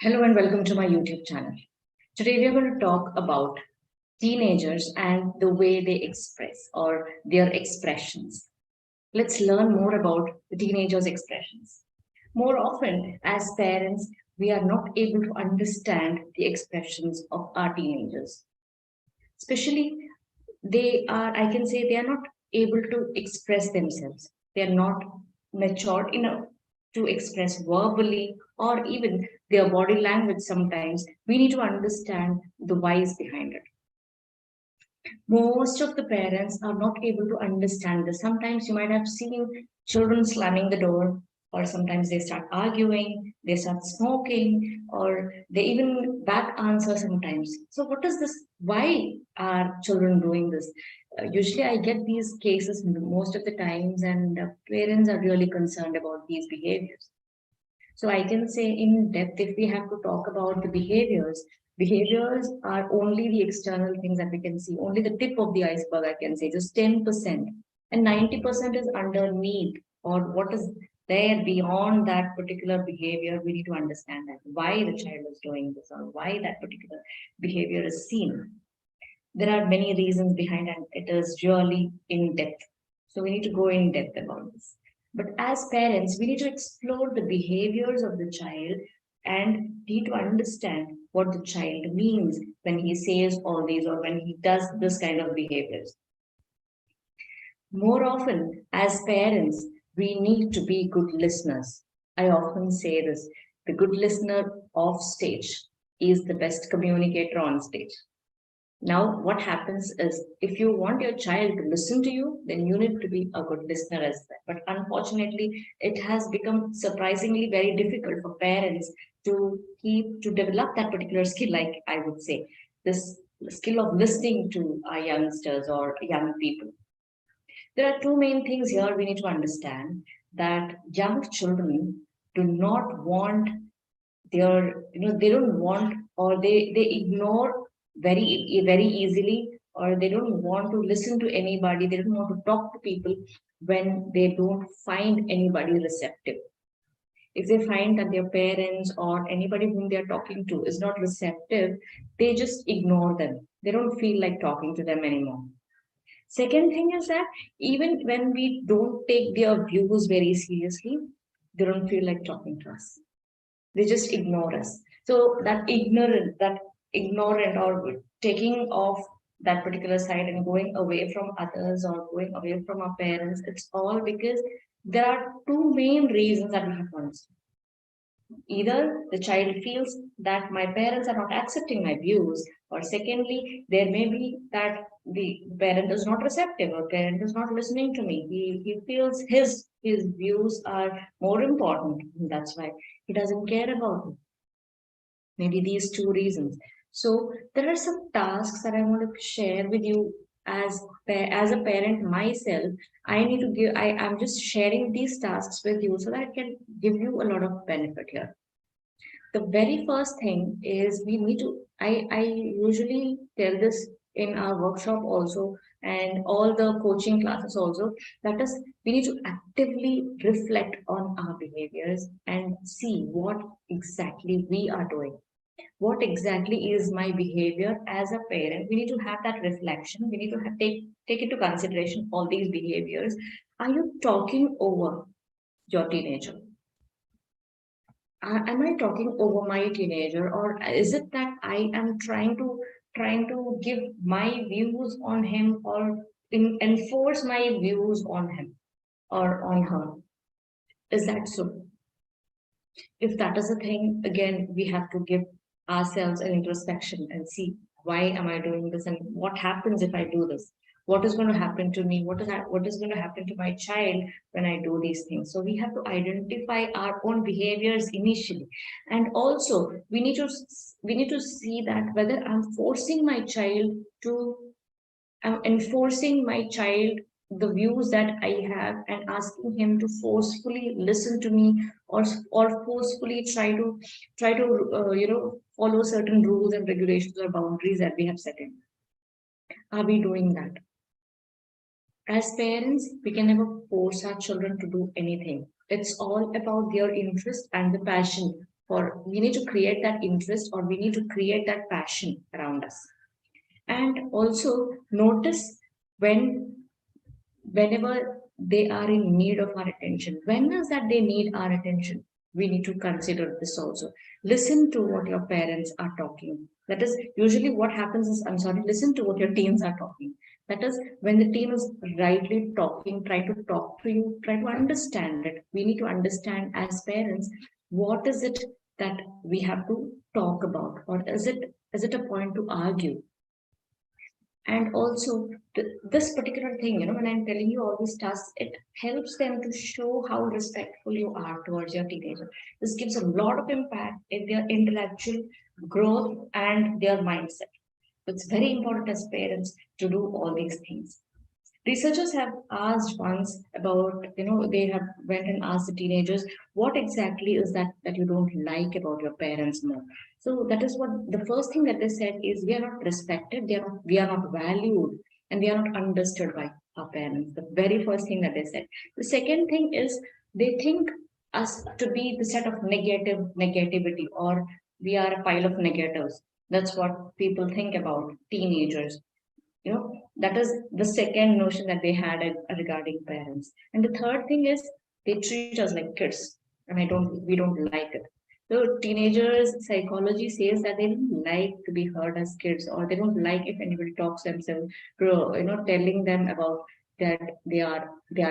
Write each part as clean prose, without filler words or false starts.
Hello and welcome to my YouTube channel. Today we are going to talk about teenagers and the way they express or their expressions. Let's learn more about the teenagers' expressions. More often, as parents, we are not able to understand the expressions of our teenagers. Especially, I can say, they are not able to express themselves. They are not matured enough to express verbally or even their body language sometimes. We need to understand the whys behind it. Most of the parents are not able to understand this. Sometimes you might have seen children slamming the door, or sometimes they start arguing, they start smoking, or they even back answer sometimes. So, what is this? Why are children doing this? Usually, I get these cases most of the times, and parents are really concerned about these behaviors. So I can say in depth, if we have to talk about the behaviors, behaviors are only the external things that we can see, only the tip of the iceberg, I can say, just 10%. And 90% is underneath, or what is there beyond that particular behavior. We need to understand that why the child is doing this or why that particular behavior is seen. There are many reasons behind it. It is really in depth. So we need to go in depth about this. But as parents, we need to explore the behaviors of the child and need to understand what the child means when he says all these or when he does this kind of behaviors. More often, as parents, we need to be good listeners. I often say this, the good listener off stage is the best communicator on stage. Now, what happens is if you want your child to listen to you, then you need to be a good listener as well. But unfortunately, it has become surprisingly very difficult for parents to develop that particular skill, like I would say, this skill of listening to our youngsters or young people. There are two main things here we need to understand that young children do not want they don't want or they ignore very easily, or they don't want to listen to anybody, they don't want to talk to people when they don't find anybody receptive. If they find that their parents or anybody whom they are talking to is not receptive, they just ignore them. They don't feel like talking to them anymore. Second thing is that even when we don't take their views very seriously, they don't feel like talking to us, they just ignore us. So that ignorant or taking off that particular side and going away from others or going away from our parents, it's all because there are two main reasons that we have to understand. Either the child feels that my parents are not accepting my views, or secondly, there may be that the parent is not receptive or parent is not listening to me. He feels his views are more important. That's why he doesn't care about me. Maybe these two reasons. So there are some tasks that I want to share with you as a parent myself. I need to give. I'm just sharing these tasks with you so that I can give you a lot of benefit here. The very first thing is we need to. I usually tell this in our workshop also and all the coaching classes also, that is we need to actively reflect on our behaviors and see what exactly we are doing, what exactly is my behavior as a parent. We need to have that reflection. We need to take into consideration all these behaviors. Are you talking over your teenager? Am I talking over my teenager, or is it that I am trying to give my views on him, or enforce my views on him or on her? Is that so? If that is a thing, again, we have to give ourselves an introspection and see, why am I doing this and what happens if I do this? What is going to happen to me? What is going to happen to my child when I do these things? So we have to identify our own behaviors initially. And also we need to see that whether I'm enforcing my child the views that I have and asking him to forcefully listen to me, or forcefully try to follow certain rules and regulations or boundaries that we have set in. Are we doing that? As parents, we can never force our children to do anything. It's all about their interest and the passion we need to create that interest, or we need to create that passion around us. And also notice whenever they are in need of our attention. When is that they need our attention? We need to consider this also. Listen to what your parents are talking. That is usually what happens is, I'm sorry, listen to what your teens are talking. That is when the teen is rightly talking, try to talk to you, try to understand it. We need to understand as parents, what is it that we have to talk about? Or is it a point to argue? And also this particular thing, when I'm telling you all these tasks, it helps them to show how respectful you are towards your teenager. This gives a lot of impact in their intellectual growth and their mindset. It's very important as parents to do all these things. Researchers have asked once about, they have went and asked the teenagers, what exactly is that you don't like about your parents more? So that is what the first thing that they said is, we are not respected, we are not valued, and we are not understood by our parents. The very first thing that they said. The second thing is, they think us to be the set of negativity, or we are a pile of negatives. That's what people think about teenagers. That is the second notion that they had regarding parents. And the third thing is, they treat us like kids, and we don't like it. So teenagers psychology says that they don't like to be heard as kids, or they don't like if anybody talks themselves, telling them about that they are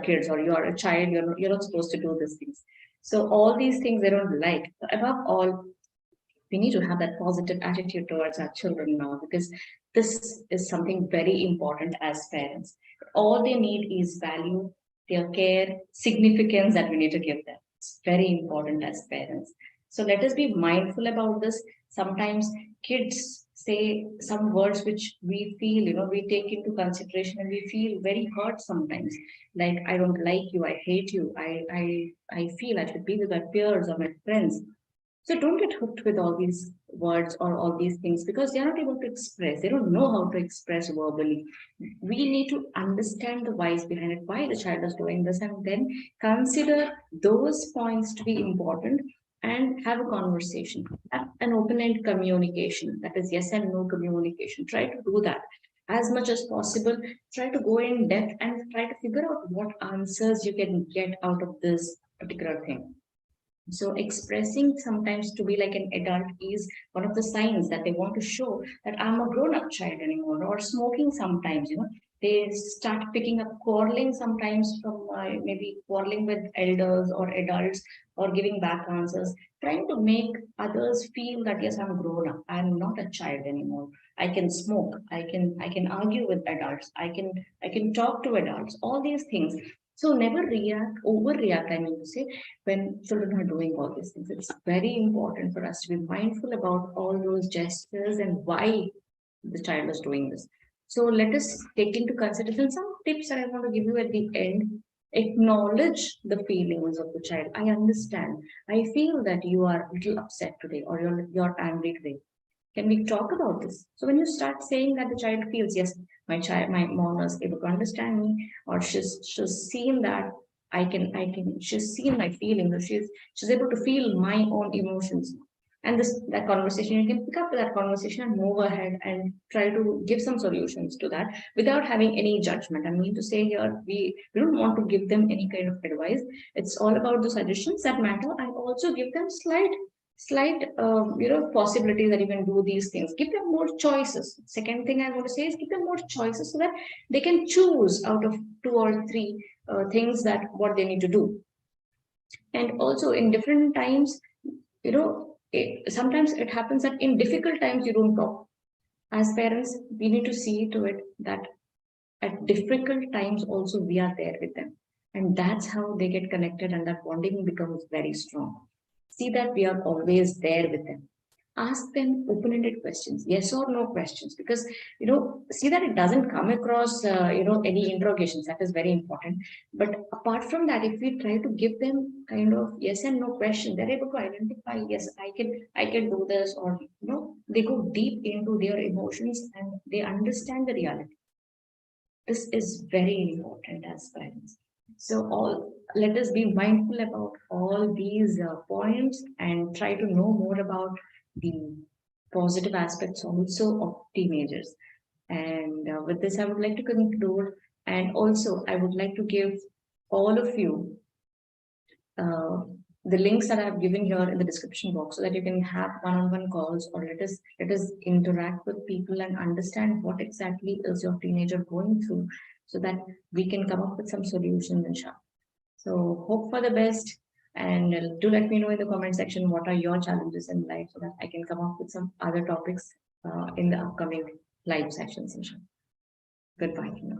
kids, or you are a child, you're not supposed to do these things. So all these things they don't like. Above all, we need to have that positive attitude towards our children now, because this is something very important as parents. All they need is value, their care, significance that we need to give them. It's very important as parents. So let us be mindful about this. Sometimes kids say some words which we feel, we take into consideration, and we feel very hurt sometimes. Like, I don't like you, I hate you, I feel I should be with my peers or my friends. So don't get hooked with all these words or all these things, because they're not able to express. They don't know how to express verbally. We need to understand the whys behind it, why the child is doing this, and then consider those points to be important and have a conversation. Have an open-end communication. That is yes and no communication. Try to do that as much as possible. Try to go in depth and try to figure out what answers you can get out of this particular thing. So expressing sometimes to be like an adult is one of the signs that they want to show that I'm a grown-up child anymore. Or smoking sometimes, they start picking up quarreling sometimes from maybe quarreling with elders or adults, or giving back answers, trying to make others feel that yes, I'm grown up. I'm not a child anymore. I can smoke. I can argue with adults. I can talk to adults. All these things. So never overreact, I mean to say, when children are doing all these things. It's very important for us to be mindful about all those gestures and why the child is doing this. So let us take into consideration some tips that I want to give you at the end. Acknowledge the feelings of the child. I understand. I feel that you are a little upset today, or you're angry today. Can we talk about this? So when you start saying that, the child feels, yes, my mom is able to understand me, or she's seen that she's seen my feelings, or she's able to feel my own emotions. And that conversation, you can pick up that conversation and move ahead and try to give some solutions to that without having any judgment. I mean to say here, we don't want to give them any kind of advice. It's all about the suggestions that matter, and also give them slight possibilities that you can do these things. Give them more choices. Second thing I want to say is, give them more choices so that they can choose out of two or three things that what they need to do. And also in different times, sometimes it happens that in difficult times you don't talk. As parents, we need to see to it that at difficult times also we are there with them, and that's how they get connected, and that bonding becomes very strong. See that we are always there with them. Ask them open-ended questions, yes or no questions, because see that it doesn't come across any interrogations. That is very important. But apart from that, if we try to give them kind of yes and no question, they're able to identify, yes, I can do this, or they go deep into their emotions and they understand the reality. This is very important as parents. So let us be mindful about all these points and try to know more about the positive aspects also of teenagers. And with this, I would like to conclude. And also, I would like to give all of you uh, the links that I have given here in the description box so that you can have one-on-one calls, or let us interact with people and understand what exactly is your teenager going through so that we can come up with some solutions, inshallah. So hope for the best, and do let me know in the comment section what are your challenges in life so that I can come up with some other topics in the upcoming live sessions, inshallah. Goodbye for now.